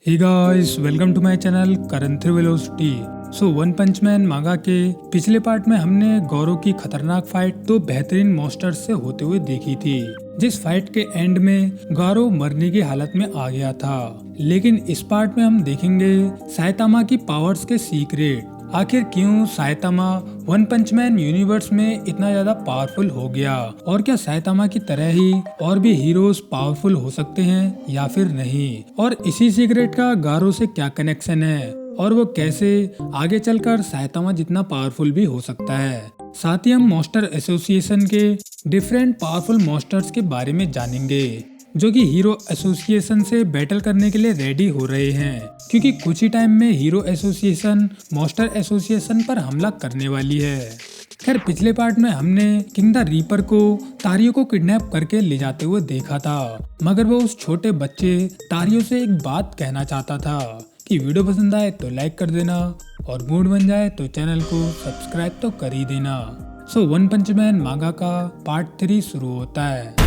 Hey guys, welcome to my channel Karan three velocity. So one punch man manga के पिछले part में हमने गौरव की खतरनाक फाइट दो बेहतरीन मॉन्स्टर्स से होते हुए देखी थी, जिस फाइट के एंड में गौरव मरने की हालत में आ गया था। लेकिन इस पार्ट में हम देखेंगे साइतामा की पावर्स के सीक्रेट। आखिर क्यों Saitama one punch man universe में इतना ज्यादा पावरफुल हो गया, और क्या साइतामा की तरह ही और भी हीरोज पावरफुल हो सकते हैं या फिर नहीं, और इसी सीक्रेट का गारो से क्या कनेक्शन है, और वो कैसे आगे चलकर साइतामा जितना पावरफुल भी हो सकता है। साथ ही हम मॉन्स्टर एसोसिएशन के डिफरेंट पावरफुल मॉन्स्टर्स के बारे में जानेंगे जो कि हीरो एसोसिएशन से बैटल करने के लिए रेडी हो रहे हैं, क्योंकि कुछ ही टाइम में हीरो एसोसिएशन मॉन्स्टर एसोसिएशन पर हमला करने वाली है। खैर, पिछले पार्ट में हमने किंग द रीपर को तारियो को किडनैप करके ले जाते हुए देखा था, मगर वो उस छोटे बच्चे तारियो से एक बात कहना चाहता था कि वीडियो पसंद आए तो लाइक कर देना और मूड बन जाए तो चैनल को सब्सक्राइब तो कर ही देना। सो वन पंच मैन मांगा का पार्ट 3 शुरू होता है।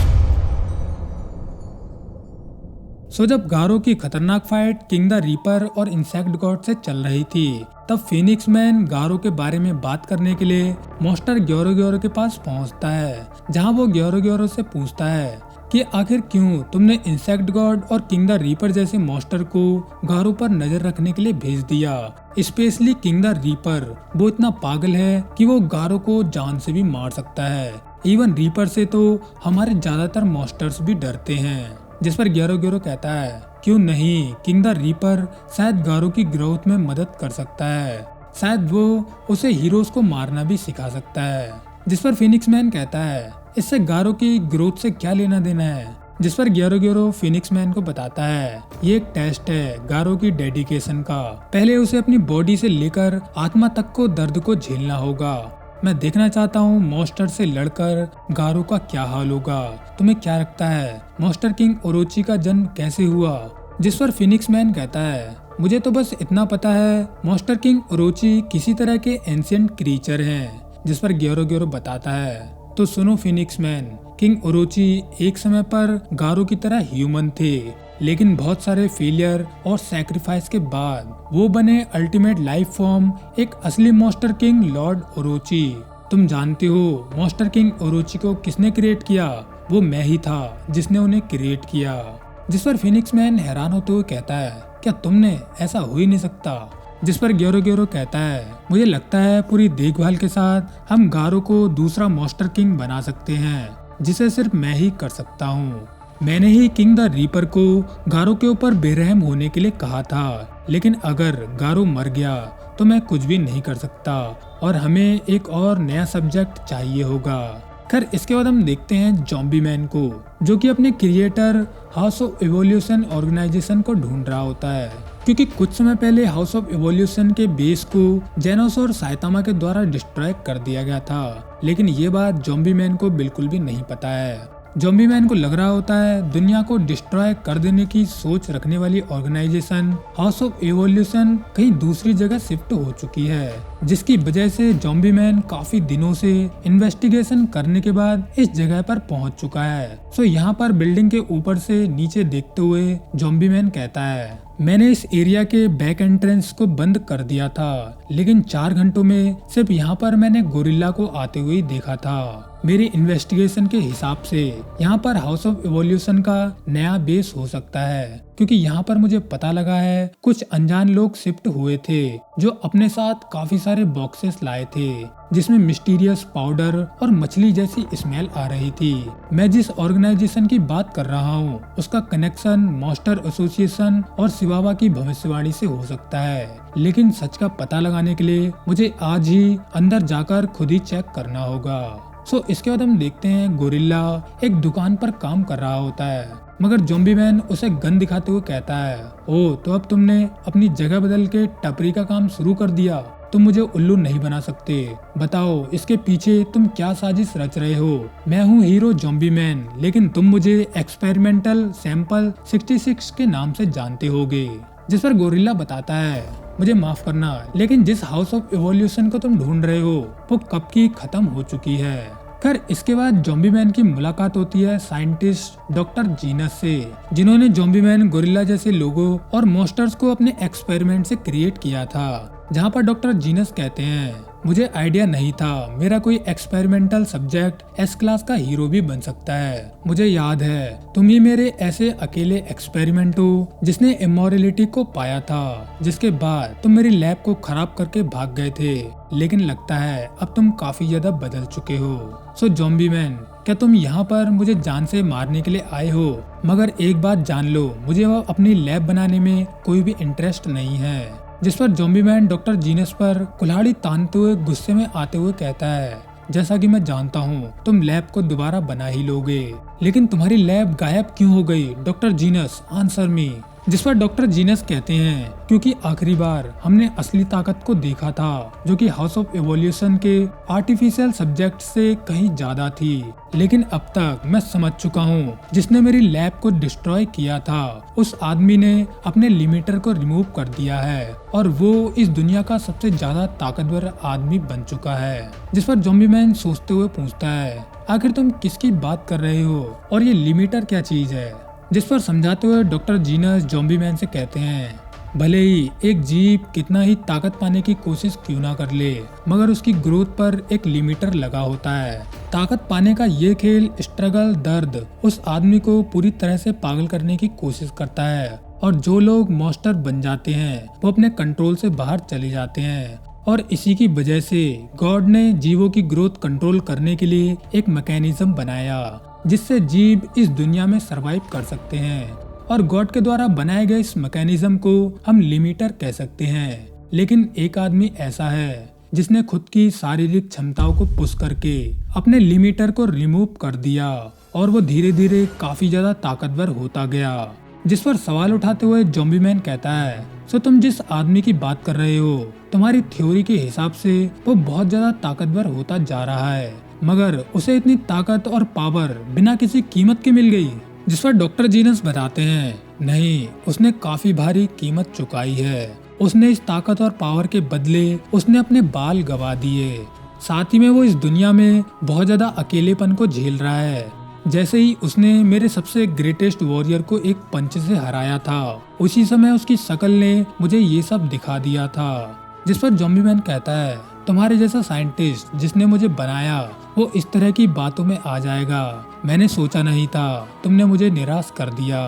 जब गारो की खतरनाक फाइट किंग द रीपर और इंसेक्ट गॉड से चल रही थी, तब फिनिक्स मैन गारो के बारे में बात करने के लिए मॉन्स्टर ग्योरो के पास पहुंचता है, जहां वो ग्योरो से पूछता है कि आखिर क्यों तुमने इंसेक्ट गॉड और किंग द रीपर जैसे मॉन्स्टर को गारो पर नजर रखने के लिए भेज दिया। स्पेशली किंग द रीपर, वो इतना पागल है कि वो गारो को जान से भी मार सकता है। इवन रीपर से तो हमारे ज्यादातर मॉन्स्टर्स भी डरते हैं। जिस पर ग्योरो कहता है क्यों नहीं, किंग द रीपर शायद गारो की ग्रोथ में मदद कर सकता है, शायद वो उसे हीरोज को मारना भी सिखा सकता है। जिस पर फिनिक्स मैन कहता है इससे गारो की ग्रोथ से क्या लेना देना है। जिस पर ग्योरो फिनिक्स मैन को बताता है ये एक टेस्ट है गारो की डेडिकेशन का, पहले उसे अपनी बॉडी से लेकर आत्मा तक को दर्द को झेलना होगा। मैं देखना चाहता हूँ मॉन्स्टर से लड़कर गारो का क्या हाल होगा। तुम्हें क्या लगता है मॉन्स्टर किंग ओरोची का जन्म कैसे हुआ। जिस पर फिनिक्स मैन कहता है मुझे तो बस इतना पता है मॉन्स्टर किंग ओरोची किसी तरह के एंशिएंट क्रीचर हैं। जिस पर ग्योरो बताता है तो सुनो फिनिक्स मैन, किंग ओरोची एक समय पर गारो की तरह ह्यूमन थे, लेकिन बहुत सारे फेलियर और सैक्रिफाइस के बाद वो बने अल्टीमेट लाइफ फॉर्म, एक असली मॉन्स्टर किंग लॉर्ड ओरोची। तुम जानते हो मॉन्स्टर किंग ओरोची को किसने क्रिएट किया? वो मैं ही था जिसने उन्हें क्रिएट किया। जिस पर फिनिक्स मैन हैरान होते हुए कहता है क्या तुमने? ऐसा हो ही नहीं सकता। जिस पर ग्योरो कहता है मुझे लगता है पूरी देखभाल के साथ हम गारो को दूसरा मॉन्स्टर किंग बना सकते हैं, जिसे सिर्फ मैं ही कर सकता हूँ। मैंने ही किंग द रीपर को गारो के ऊपर बेरहम होने के लिए कहा था, लेकिन अगर गारो मर गया तो मैं कुछ भी नहीं कर सकता और हमें एक और नया सब्जेक्ट चाहिए होगा। खैर, इसके बाद हम देखते हैं ज़ॉम्बी मैन को, जो कि अपने creator house of evolution organization को ढूंढ रहा होता है, क्योंकि कुछ समय पहले हाउस ऑफ इवोल्यूशन के बेस को जेनोस और साइतामा के द्वारा डिस्ट्रॉय कर दिया गया था। लेकिन ये बात ज़ॉम्बी मैन को बिल्कुल भी नहीं पता है। ज़ॉम्बी मैन को लग रहा होता है दुनिया को डिस्ट्रॉय कर देने की सोच रखने वाली ऑर्गेनाइजेशन हाउस ऑफ इवोल्यूशन कहीं दूसरी जगह शिफ्ट हो चुकी है, जिसकी वजह से ज़ॉम्बी मैन काफी दिनों से इन्वेस्टिगेशन करने के बाद इस जगह पर पहुंच चुका है। सो यहाँ पर बिल्डिंग के ऊपर से नीचे देखते हुए ज़ॉम्बी मैन कहता है मैंने इस एरिया के बैक एंट्रेंस को बंद कर दिया था, लेकिन 4 घंटों में सिर्फ यहाँ पर मैंने गोरिल्ला को आते हुए देखा था। मेरी इन्वेस्टिगेशन के हिसाब से यहाँ पर हाउस ऑफ इवोल्यूशन का नया बेस हो सकता है, क्योंकि यहाँ पर मुझे पता लगा है कुछ अनजान लोग शिफ्ट हुए थे जो अपने साथ काफी सारे बॉक्सेस लाए थे, जिसमें मिस्टीरियस पाउडर और मछली जैसी स्मेल आ रही थी। मैं जिस ऑर्गेनाइजेशन की बात कर रहा हूँ उसका कनेक्शन मॉन्स्टर एसोसिएशन और शिवावा की भविष्यवाणी से हो सकता है, लेकिन सच का पता लगाने के लिए मुझे आज ही अंदर जाकर खुद ही चेक करना होगा। इसके बाद हम देखते हैं गोरिल्ला एक दुकान पर काम कर रहा होता है, मगर ज़ॉम्बी मैन उसे गन दिखाते हुए कहता है ओ तो अब तुमने अपनी जगह बदल के टपरी का काम शुरू कर दिया, तुम मुझे उल्लू नहीं बना सकते। बताओ इसके पीछे तुम क्या साजिश रच रहे हो। मैं हूँ हीरो ज़ॉम्बी मैन, लेकिन तुम मुझे एक्सपेरिमेंटल सैंपल 66 के नाम से जानते होगे। जिस पर गोरिल्ला बताता है मुझे माफ करना, लेकिन जिस हाउस ऑफ इवोल्यूशन को तुम ढूंढ रहे हो वो कब की खत्म हो चुकी है। खैर इसके बाद ज़ॉम्बी मैन की मुलाकात होती है साइंटिस्ट डॉक्टर जीनस से, जिन्होंने ज़ॉम्बी मैन, गोरिल्ला जैसे लोगों और मॉन्स्टर्स को अपने एक्सपेरिमेंट से क्रिएट किया था। जहाँ पर डॉक्टर जीनस कहते हैं, मुझे आइडिया नहीं था मेरा कोई एक्सपेरिमेंटल सब्जेक्ट एस क्लास का हीरो भी बन सकता है। मुझे याद है तुम ही मेरे ऐसे अकेले एक्सपेरिमेंट हो जिसने इमोरलिटी को पाया था, जिसके बाद तुम मेरी लैब को खराब करके भाग गए थे, लेकिन लगता है अब तुम काफी ज्यादा बदल चुके हो। सो ज़ॉम्बी मैन, क्या तुम यहाँ पर मुझे जान से मारने के लिए आए हो? मगर एक बात जान लो, मुझे वो अपनी लैब बनाने में कोई भी इंटरेस्ट नहीं है। जिस पर ज़ॉम्बी मैन डॉक्टर जीनस पर कुल्हाड़ी तानते हुए गुस्से में आते हुए कहता है, जैसा कि मैं जानता हूँ तुम लैब को दोबारा बना ही लोगे, लेकिन तुम्हारी लैब गायब क्यों हो गई? Doctor genus, answer me. जिस पर डॉक्टर जीनस कहते हैं, क्योंकि आखिरी बार हमने असली ताकत को देखा था, जो कि हाउस ऑफ एवोल्यूशन के आर्टिफिशियल सब्जेक्ट से कहीं ज्यादा थी। लेकिन अब तक मैं समझ चुका हूँ, जिसने मेरी लैब को डिस्ट्रॉय किया था उस आदमी ने अपने लिमिटर को रिमूव कर दिया है और वो इस दुनिया का सबसे ज्यादा ताकतवर आदमी बन चुका है। जिस पर ज़ॉम्बी मैन सोचते हुए पूछता है, आखिर तुम किसकी बात कर रहे हो और ये लिमिटर क्या चीज है? जिस पर समझाते हुए डॉक्टर जीनस ज़ॉम्बी मैन से कहते हैं, भले ही एक जीव कितना ही ताकत पाने की कोशिश क्यों ना कर ले, मगर उसकी ग्रोथ पर एक लिमिटर लगा होता है। ताकत पाने का ये खेल, स्ट्रगल, दर्द उस आदमी को पूरी तरह से पागल करने की कोशिश करता है और जो लोग मॉन्स्टर बन जाते हैं वो अपने कंट्रोल से बाहर चले जाते हैं। और इसी की वजह से गॉड ने जीवों की ग्रोथ कंट्रोल करने के लिए एक मैकेनिज्म बनाया जिससे जीव इस दुनिया में सरवाइव कर सकते हैं। और गॉड के द्वारा बनाए गए इस मैकेनिज्म को हम लिमिटर कह सकते हैं। लेकिन एक आदमी ऐसा है जिसने खुद की शारीरिक क्षमताओं को पुश करके अपने लिमिटर को रिमूव कर दिया और वो धीरे धीरे काफी ज्यादा ताकतवर होता गया। जिस पर सवाल उठाते हुए ज़ॉम्बी मैन कहता है, सो तुम जिस आदमी की बात कर रहे हो, तुम्हारी थ्योरी के हिसाब से वो बहुत ज्यादा ताकतवर होता जा रहा है, मगर उसे इतनी ताकत और पावर बिना किसी कीमत के मिल गई? जिस पर डॉक्टर जीनस बताते हैं, नहीं, उसने काफी भारी कीमत चुकाई है। उसने इस ताकत और पावर के बदले उसने अपने बाल गवा दिए। साथ ही में वो इस दुनिया में बहुत ज्यादा अकेलेपन को झेल रहा है। जैसे ही उसने मेरे सबसे ग्रेटेस्ट वॉरियर को एक पंच से हराया था, उसी समय उसकी शक्ल ने मुझे ये सब दिखा दिया था। जिस पर ज़ॉम्बी मैन कहता है, तुम्हारे जैसा साइंटिस्ट जिसने मुझे बनाया वो इस तरह की बातों में आ जाएगा, मैंने सोचा नहीं था, तुमने मुझे निराश कर दिया।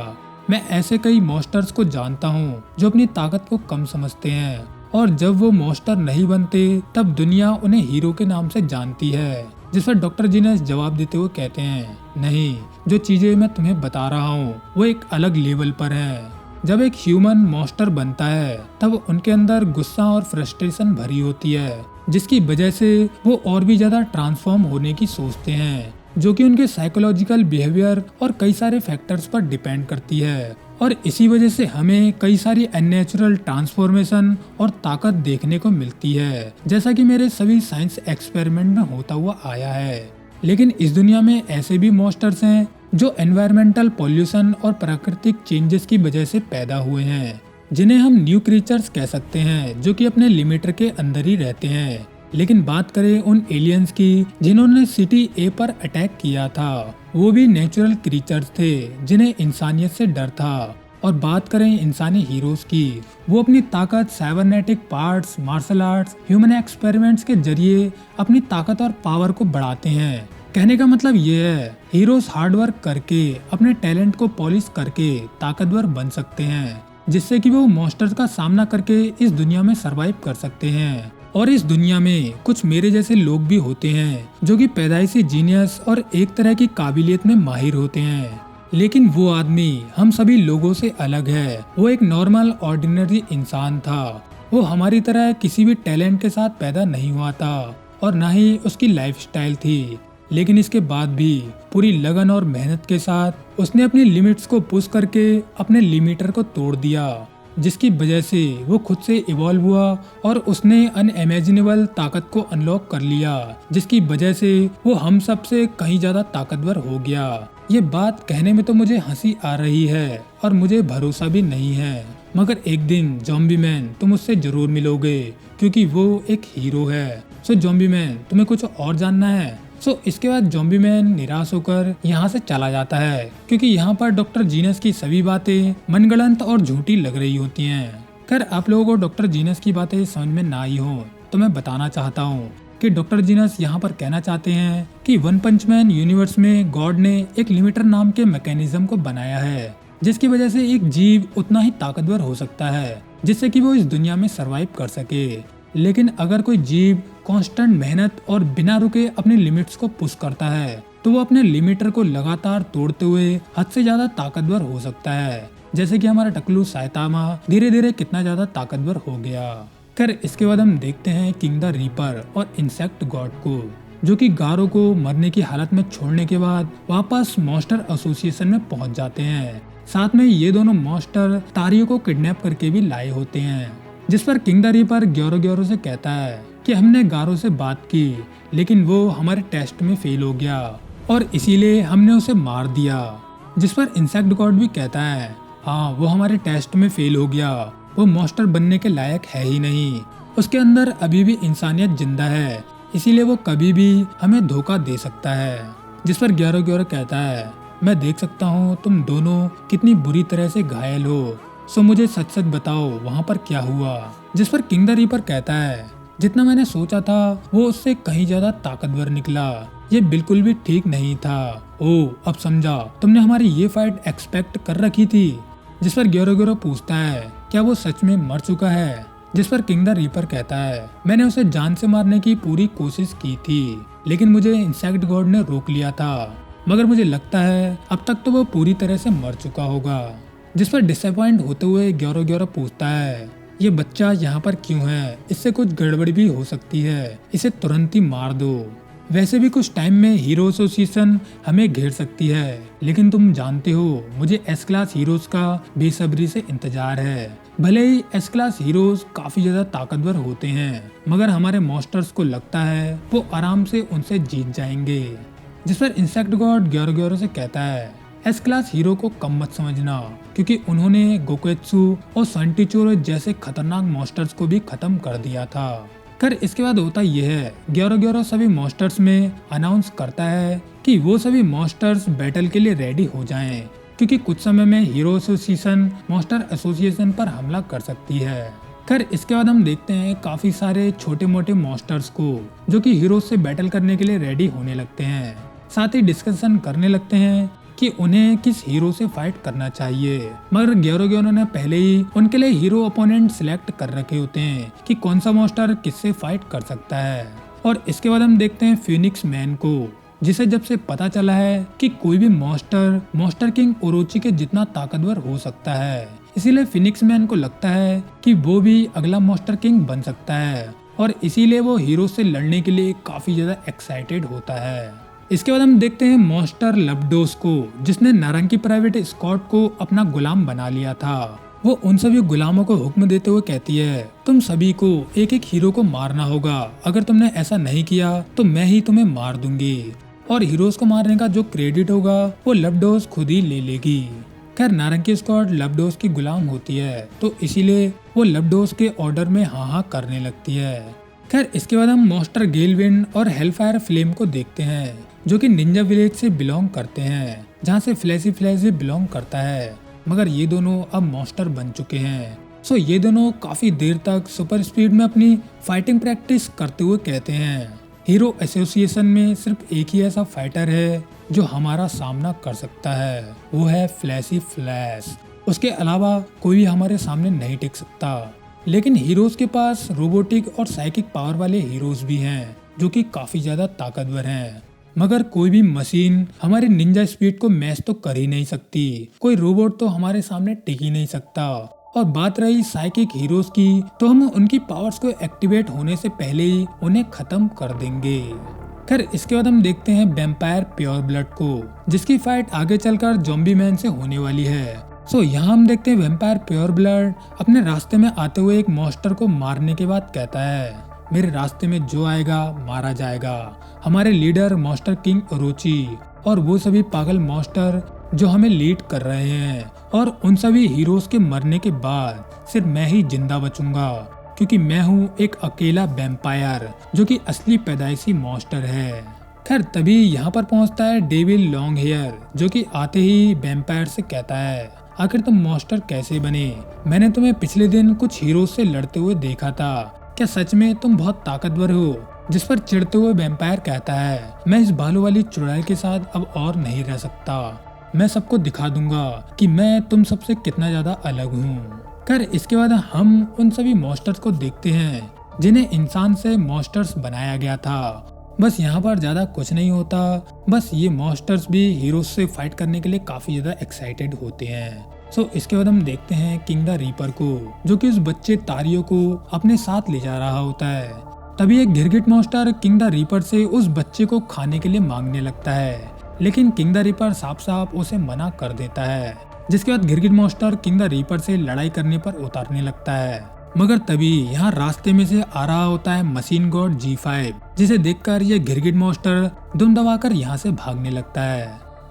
मैं ऐसे कई मॉन्स्टर्स को जानता हूँ जो अपनी ताकत को कम समझते हैं और जब वो मॉन्स्टर नहीं बनते तब दुनिया उन्हें हीरो के नाम से जानती है। जिस पर डॉक्टर जीनस जवाब देते हुए कहते हैं, नहीं, जो चीजें मैं तुम्हें बता रहा हूँ वो एक अलग लेवल पर है। जब एक ह्यूमन मॉन्स्टर बनता है तब उनके अंदर गुस्सा और फ्रस्ट्रेशन भरी होती है, जिसकी वजह से वो और भी ज्यादा ट्रांसफॉर्म होने की सोचते हैं, जो कि उनके साइकोलॉजिकल बिहेवियर और कई सारे फैक्टर्स पर डिपेंड करती है। और इसी वजह से हमें कई सारी अननेचुरल ट्रांसफॉर्मेशन और ताकत देखने को मिलती है, जैसा कि मेरे सभी साइंस एक्सपेरिमेंट में होता हुआ आया है। लेकिन इस दुनिया में ऐसे भी मॉन्स्टर्स हैं जो एनवायरमेंटल पॉल्यूशन और प्राकृतिक चेंजेस की वजह से पैदा हुए हैं, जिन्हें हम न्यू क्रीचर्स कह सकते हैं, जो कि अपने लिमिटर के अंदर ही रहते हैं। लेकिन बात करें उन एलियंस की जिन्होंने सिटी ए पर अटैक किया था, वो भी नेचुरल क्रीचर्स थे जिन्हें इंसानियत से डर था। और बात करें इंसानी हीरोज की, वो अपनी ताकत cybernetic parts, martial arts, human experiments के जरिए अपनी ताकत और पावर को बढ़ाते हैं। कहने का मतलब ये है, हीरोज हार्डवर्क करके अपने टैलेंट को पॉलिश करके ताकतवर बन सकते हैं, जिससे कि वो मॉन्स्टर्स का सामना करके इस दुनिया में सरवाइव कर सकते हैं। और इस दुनिया में कुछ मेरे जैसे लोग भी होते हैं जो कि पैदाइशी जीनियस और एक तरह की काबिलियत में माहिर होते हैं, लेकिन वो आदमी हम सभी लोगों से अलग है। वो एक नॉर्मल ऑर्डिनरी इंसान था। वो हमारी तरह किसी भी टैलेंट के साथ पैदा नहीं हुआ था और न ही उसकी लाइफस्टाइल थी, लेकिन इसके बाद भी पूरी लगन और मेहनत के साथ उसने अपनी लिमिट्स को पुश करके अपने लिमिटर को तोड़ दिया, जिसकी वजह से वो खुद से इवॉल्व हुआ और उसने अनइमेजिनेबल ताकत को अनलॉक कर लिया, जिसकी वजह से वो हम सब से कहीं ज्यादा ताकतवर हो गया। ये बात कहने में तो मुझे हंसी आ रही है और मुझे भरोसा भी नहीं है, मगर एक दिन ज़ॉम्बी मैन तुम उससे जरूर मिलोगे, क्योंकि वो एक हीरो है। सो ज़ॉम्बी मैन, तुम्हें कुछ और जानना है? इसके बाद ज़ॉम्बी मैन निराश होकर यहाँ से चला जाता है, क्योंकि यहाँ पर डॉक्टर जीनस की सभी बातें मनगढ़ंत और झूठी लग रही होती हैं। खैर, आप लोगों को डॉक्टर जीनस की बातें समझ में ना आई हो तो मैं बताना चाहता हूँ कि डॉक्टर जीनस यहाँ पर कहना चाहते हैं कि वन पंच मैन यूनिवर्स में गॉड ने एक लिमिटर नाम के मैकेनिज्म को बनाया है, जिसकी वजह से एक जीव उतना ही ताकतवर हो सकता है जिससे कि वो इस दुनिया में सरवाइव कर सके। लेकिन अगर कोई जीव कांस्टेंट मेहनत और बिना रुके अपने लिमिट्स को पुश करता है तो वो अपने लिमिटर को लगातार तोड़ते हुए हद से ज्यादा ताकतवर हो सकता है, जैसे कि हमारा टकलू साइतामा धीरे धीरे कितना ज्यादा ताकतवर हो गया। खैर, इसके बाद हम देखते हैं किंग द रीपर और इंसेक्ट गॉड को, जो कि गारो को मरने की हालत में छोड़ने के बाद वापस मॉन्स्टर एसोसिएशन में पहुंच जाते हैं। साथ में ये दोनों मॉन्स्टर तारियो को किडनैप करके भी लाए होते हैं, जिस पर किंग द रीपर ग्योरो से कहता है कि हमने गारो से बात की लेकिन वो हमारे टेस्ट में फेल हो गया और इसीलिए हमने उसे मार दिया। जिस पर इंसेक्ट गॉड भी कहता है, हाँ, वो हमारे टेस्ट में फेल हो गया, वो मॉन्स्टर बनने के लायक है ही नहीं, उसके अंदर अभी भी इंसानियत जिंदा है, इसीलिए वो कभी भी हमें धोखा दे सकता है। जिस पर ग्योरो कहता है, मैं देख सकता हूँ तुम दोनों कितनी बुरी तरह से घायल हो, सो मुझे सच सच बताओ वहाँ पर क्या हुआ। जिस पर किंग द रीपर कहता है, जितना मैंने सोचा था वो उससे कहीं ज्यादा ताकतवर निकला, ये बिल्कुल भी ठीक नहीं था। ओ, अब समझा, तुमने हमारी ये फाइट एक्सपेक्ट कर रखी थी। जिस पर ग्योरो पूछता है, क्या वो सच में मर चुका है। जिस पर किंग द रीपर कहता है, मैंने उसे जान से मारने की पूरी कोशिश की थी लेकिन मुझे इंसेक्ट गॉड ने रोक लिया था, मगर मुझे लगता है अब तक तो वो पूरी तरह से मर चुका होगा। जिस पर डिसअपॉइंट होते हुए ग्योरो पूछता है, ये बच्चा यहाँ पर क्यों है, इससे कुछ गड़बड़ भी हो सकती है, इसे तुरंत ही मार दो। वैसे भी कुछ टाइम में हीरो एसोसिएशन हमें घेर सकती है, लेकिन तुम जानते हो मुझे एस क्लास हीरोज का बेसब्री से इंतजार है। भले ही एस क्लास हीरोज काफी ज्यादा ताकतवर होते हैं, मगर हमारे मॉन्स्टर्स को लगता है वो आराम से उनसे जीत जाएंगे। जिस पर इंसेक्ट गॉड ग्योरो से कहता है, एस क्लास हीरो को कम मत समझना, क्योंकि उन्होंने गोकेत्सु और संटीचोरो जैसे खतरनाक मॉन्स्टर्स को भी खत्म कर दिया था। खैर, इसके बाद होता यह है, ग्योरो सभी मॉन्स्टर्स में अनाउंस करता है कि वो सभी मॉन्स्टर्स बैटल के लिए रेडी हो जाएं, क्योंकि कुछ समय में हीरो एसोसिएशन मॉन्स्टर एसोसिएशन पर हमला कर सकती है। खैर, इसके बाद हम देखते हैं काफी सारे छोटे मोटे मॉन्स्टर्स को, जो कि हीरो से बैटल करने के लिए रेडी होने लगते हैं। साथ ही डिस्कशन करने लगते हैं कि उन्हें किस हीरो से फाइट करना चाहिए, मगर ग्योरो ने पहले ही उनके लिए हीरो ओपोनेंट सिलेक्ट कर रखे होते हैं कि कौन सा मॉन्स्टर किससे फाइट कर सकता है। और इसके बाद हम देखते हैं फिनिक्स मैन को, जिसे जब से पता चला है कि कोई भी मॉन्स्टर किंग ओरोची के जितना ताकतवर हो सकता है, इसीलिए फिनिक्स मैन को लगता है कि वो भी अगला मॉन्स्टर किंग बन सकता है, और इसीलिए वो हीरो से लड़ने के लिए काफी ज्यादा एक्साइटेड होता है। इसके बाद हम देखते हैं मॉन्स्टर लबडोस को, जिसने नारंगी प्राइवेट स्क्वाड को अपना गुलाम बना लिया था। वो उन सभी गुलामों को हुक्म देते हुए कहती है, तुम सभी को एक एक हीरो को मारना होगा, अगर तुमने ऐसा नहीं किया तो मैं ही तुम्हें मार दूंगी, और हीरोज को मारने का जो क्रेडिट होगा वो लबडोस खुद ही ले लेगी। खैर, नारंगी स्क्वाड लबडोस की गुलाम होती है, तो इसीलिए वो लबडोस के ऑर्डर में हाँ करने लगती है। खैर, इसके बाद हम मॉन्स्टर गेलविंड और हेलफायर फ्लेम को देखते हैं, जो कि निंजा विलेज से बिलोंग करते हैं, जहाँ से फ्लैशी फ्लैश भी बिलोंग करता है, मगर ये दोनों अब मॉन्स्टर बन चुके हैं। ये दोनों काफी देर तक सुपर स्पीड में अपनी फाइटिंग प्रैक्टिस करते हुए कहते हैं, हीरो एसोसिएशन में सिर्फ एक ही ऐसा फाइटर है जो हमारा सामना कर सकता है, वो है फ्लैशी फ्लैश, उसके अलावा कोई भी हमारे सामने नहीं टिक सकता। लेकिन हीरोज के पास रोबोटिक और साइकिक पावर वाले हीरोज भी हैं, जो कि काफी ज्यादा ताकतवर हैं, मगर कोई भी मशीन हमारे निंजा स्पीड को मैच तो कर ही नहीं सकती, कोई रोबोट तो हमारे सामने टिक ही नहीं सकता। और बात रही साइकिक हीरोज की, तो हम उनकी पावर्स को एक्टिवेट होने से पहले ही उन्हें खत्म कर देंगे। खैर, इसके बाद हम देखते हैं वैम्पायर प्योर ब्लड को, जिसकी फाइट आगे चलकर ज़ॉम्बी मैन से होने वाली है। यहाँ हम देखते हैं वैम्पायर प्योर ब्लड अपने रास्ते में आते हुए एक मॉन्स्टर को मारने के बाद कहता है, मेरे रास्ते में जो आएगा मारा जाएगा। हमारे लीडर मॉन्स्टर किंग ओरोची और वो सभी पागल मॉन्स्टर जो हमें लीड कर रहे हैं, और उन सभी हीरोज के मरने के बाद सिर्फ मैं ही जिंदा बचूंगा, क्योंकि मैं हूँ एक अकेला वैम्पायर जो कि असली पैदाइशी मॉन्स्टर है। खैर तभी यहाँ पर पहुँचता है डेविल लॉन्ग हेयर, जो कि आते ही वैम्पायर से कहता है, आखिर तुम मॉन्स्टर कैसे बने? मैंने तुम्हें पिछले दिन कुछ हीरो से लड़ते हुए देखा था, क्या सच में तुम बहुत ताकतवर हो? जिस पर चिढ़ते हुए वैम्पायर कहता है, मैं इस भालू वाली चुड़ैल के साथ अब और नहीं रह सकता, मैं सबको दिखा दूंगा कि मैं तुम सबसे कितना ज्यादा अलग हूँ। खैर इसके बाद हम उन सभी मॉन्स्टर्स को देखते हैं जिन्हें इंसान से मॉन्स्टर्स बनाया गया था। बस यहाँ पर ज्यादा कुछ नहीं होता, बस ये मॉन्स्टर्स भी हीरोज से फाइट करने के लिए काफी ज्यादा एक्साइटेड होते हैं। सो इसके बाद हम देखते हैं किंग द रीपर को, जो कि उस बच्चे तारियो को अपने साथ ले जा रहा होता है। तभी एक गिरगिट मॉन्स्टर किंग द रीपर से उस बच्चे को खाने के लिए मांगने लगता है, लेकिन किंग द रीपर साफ साफ उसे मना कर देता है। जिसके बाद गिरगिट मॉन्स्टर किंग द रीपर से लड़ाई करने पर उतारने लगता है, मगर तभी यहाँ रास्ते में से आ रहा होता है मशीन गॉड G5, जिसे देखकर ये गिरगिट मॉन्स्टर दुम दबाकर यहाँ से भागने लगता है।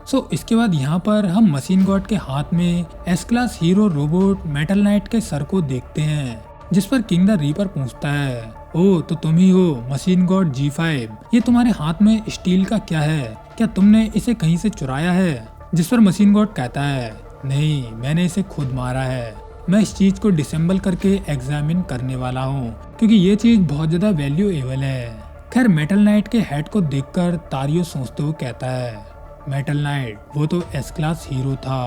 सो इसके बाद यहाँ पर हम मशीन गॉड के हाथ में S class hero robot metal night के सर को देखते हैं, जिस पर किंग द रीपर पूछता है, ओ तो तुम ही हो मशीन गॉड G5, ये तुम्हारे हाथ में स्टील का क्या है? क्या तुमने इसे कहीं से चुराया है? जिस पर मशीन गॉड कहता है, नहीं मैंने इसे खुद मारा है, मैं इस चीज को डिसेंबल करके एग्जामिन करने वाला हूँ, क्योंकि ये चीज बहुत ज्यादा वैल्यूएबल है। खैर मेटल नाइट के हेड को देखकर तारियो सोचते हुए कहता है, मेटल नाइट वो तो एस क्लास हीरो था।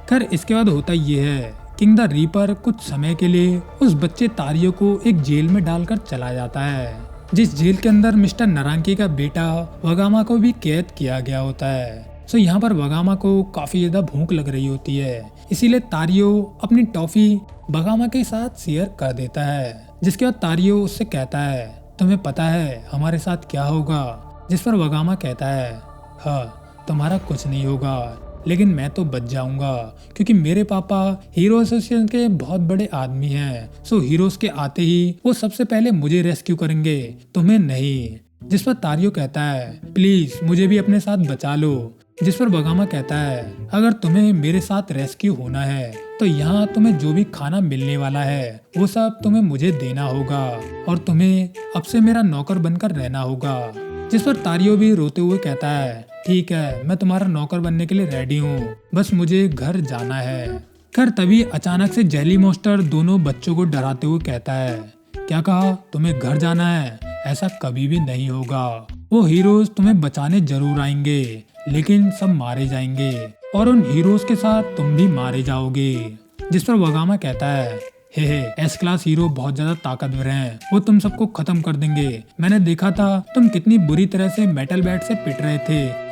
खैर इसके बाद होता ये है, किंग द रीपर कुछ समय के लिए उस बच्चे तारियो को एक जेल में डालकर चला जाता है, जिस जेल के अंदर मिस्टर नारांकी का बेटा वगामा को भी कैद किया गया होता है। सो यहाँ पर वगामा को काफी ज्यादा भूख लग रही होती है, इसीलिए तारियो अपनी टॉफी वगामा के साथ शेयर कर देता है। जिसके बाद तारियो उससे कहता है, तुम्हें पता है हमारे साथ क्या होगा? जिस पर वगामा कहता है, हाँ तुम्हारा कुछ नहीं होगा, लेकिन मैं तो बच जाऊंगा, क्योंकि मेरे पापा हीरो एसोसिएशन के बहुत बड़े आदमी हैं। सो हीरोज के आते ही वो सबसे पहले मुझे रेस्क्यू करेंगे, तुम्हें नहीं। जिस पर तारियो कहता है, प्लीज मुझे भी अपने साथ बचा लो। जिस पर वगामा कहता है, अगर तुम्हें मेरे साथ रेस्क्यू होना है तो यहाँ तुम्हें जो भी खाना मिलने वाला है वो सब तुम्हें मुझे देना होगा, और तुम्हें अब से मेरा नौकर बनकर रहना होगा। जिस पर तारियो भी रोते हुए कहता है, ठीक है मैं तुम्हारा नौकर बनने के लिए रेडी हूँ, बस मुझे घर जाना है। खैर तभी अचानक से जेली मॉन्स्टर दोनों बच्चों को डराते हुए कहता है, क्या कहा? तुम्हें घर जाना है? ऐसा कभी भी नहीं होगा, वो हीरोज तुम्हें बचाने जरूर आएंगे, लेकिन सब मारे जाएंगे और उन हीरोज के साथ तुम भी मारे जाओगे। जिस पर वगामा कहता है, हे एस क्लास हीरो बहुत ज्यादा ताकतवर हैं, वो तुम सबको खत्म कर देंगे, मैंने देखा था तुम कितनी बुरी तरह से मेटल बैट से पिट रहे थे।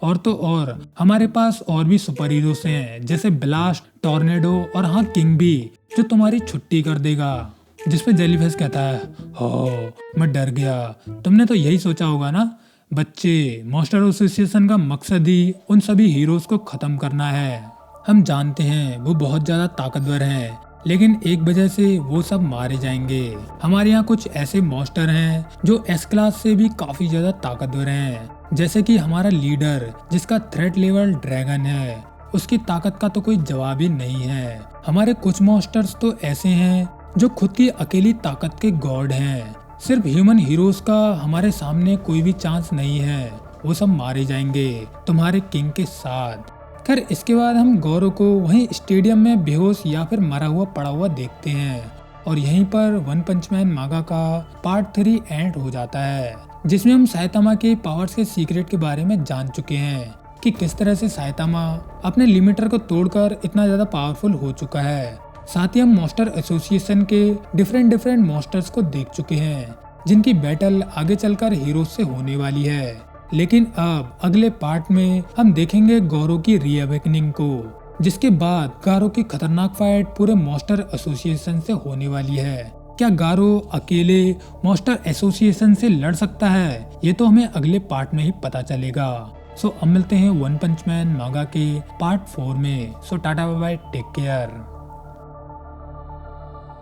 और तो और हमारे पास और भी सुपर हीरोज हैं, जैसे ब्लास्ट, टॉर्नेडो और हाँ किंग भी, जो तुम्हारी छुट्टी कर देगा। जिस पे जेलीफिश कहता है, हो मैं डर गया, तुमने तो यही सोचा होगा ना बच्चे, मॉन्स्टर एसोसिएशन का मकसद ही उन सभी हीरोज को खत्म करना है। हम जानते हैं वो बहुत ज्यादा ताकतवर हैं, लेकिन एक वजह से वो सब मारे जाएंगे। हमारे यहाँ कुछ ऐसे मॉन्स्टर हैं जो एस क्लास से भी काफी ज्यादा ताकतवर हैं, जैसे कि हमारा लीडर जिसका थ्रेट लेवल ड्रैगन है, उसकी ताकत का तो कोई जवाब ही नहीं है। हमारे कुछ मॉन्स्टर्स तो ऐसे हैं जो खुद की अकेली ताकत के गॉड हैं, सिर्फ ह्यूमन हीरोज का हमारे सामने कोई भी चांस नहीं है, वो सब मारे जाएंगे तुम्हारे किंग के साथ। खैर इसके बाद हम गौरव को वहीं स्टेडियम में बेहोश या फिर मरा हुआ पड़ा हुआ देखते हैं, और यहीं पर वन पंच मैन मांगा का पार्ट 3 एंड हो जाता है, जिसमें हम साइतामा के पावर्स के सीक्रेट के बारे में जान चुके हैं कि किस तरह से साइतामा अपने लिमिटर को तोड़कर इतना ज्यादा पावरफुल हो चुका है। साथ ही हम मॉन्स्टर एसोसिएशन के डिफरेंट मॉन्स्टर्स को देख चुके हैं, जिनकी बैटल आगे चलकर हीरोज से होने वाली है। लेकिन अब अगले पार्ट में हम देखेंगे गौरव की रीअवेकनिंग को, जिसके बाद गारो की खतरनाक फाइट पूरे मॉन्स्टर एसोसिएशन से होने वाली है। क्या गारो अकेले मॉन्स्टर एसोसिएशन से लड़ सकता है? ये तो हमें अगले पार्ट में ही पता चलेगा। सो अब मिलते हैं वन पंच मैन मांगा के पार्ट 4 में। So tata bye bye, take care.